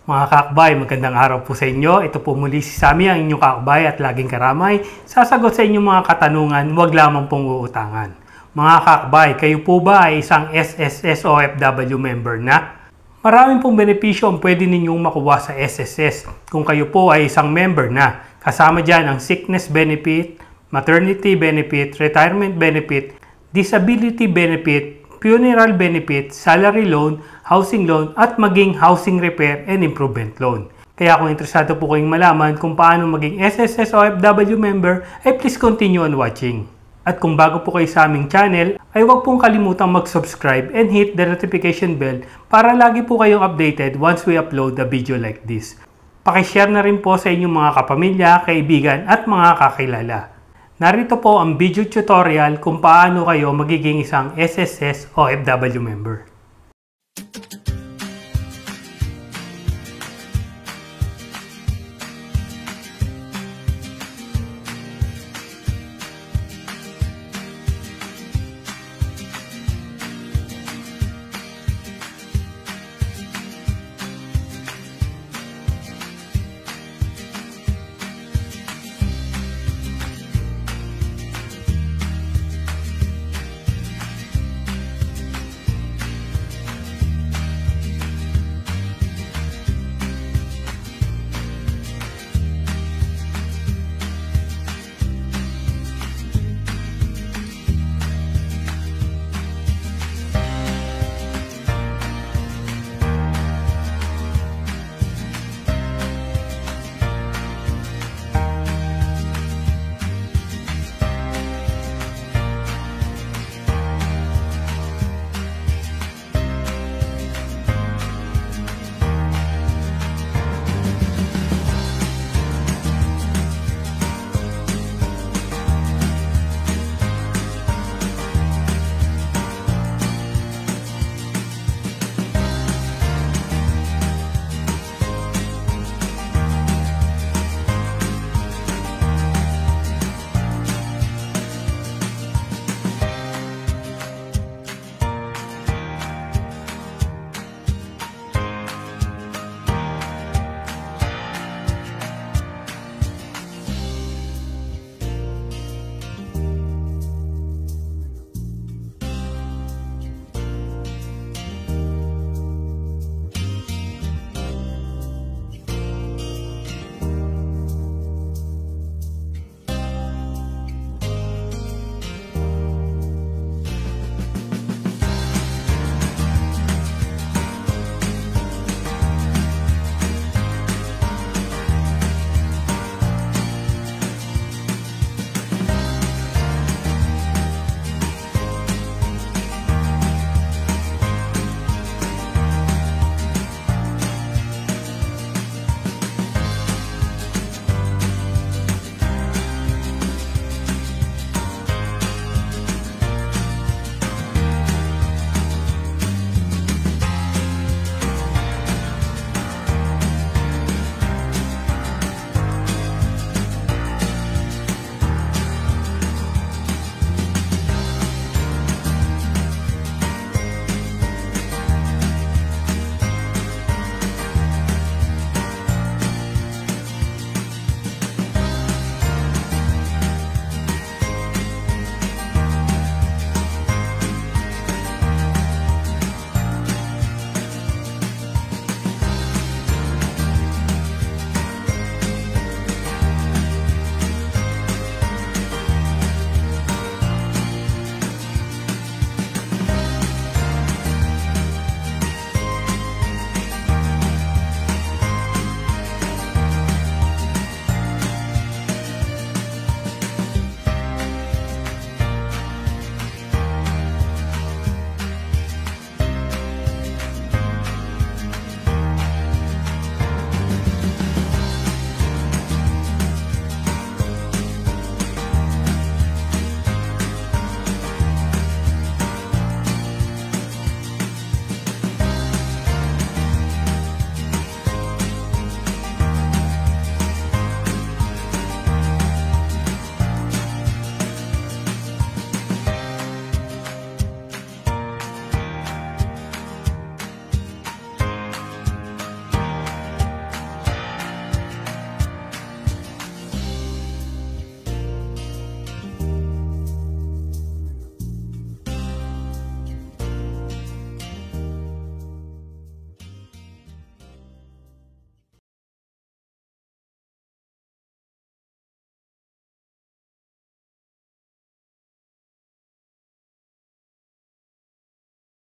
Mga kaakbay, magandang araw po sa inyo. Ito po muli si Sammy, ang inyong kaakbay at laging karamay. Sasagot sa inyong mga katanungan, huwag lamang pong uutangan. Mga kaakbay, kayo po ba ay isang SSS OFW member na? Maraming pong benepisyo ang pwede ninyong makuha sa SSS kung kayo po ay isang member na. Kasama dyan ang sickness benefit, maternity benefit, retirement benefit, disability benefit, funeral benefit, salary loan, housing loan, at maging housing repair and improvement loan. Kaya kung interesado po kayong malaman kung paano maging SSS OFW member, ay please continue on watching. At kung bago po kayo sa aming channel, ay huwag pong kalimutang mag-subscribe and hit the notification bell para lagi po kayong updated once we upload a video like this. Pakishare na rin po sa inyong mga kapamilya, kaibigan at mga kakilala. Narito po ang video tutorial kung paano kayo magiging isang SSS OFW member.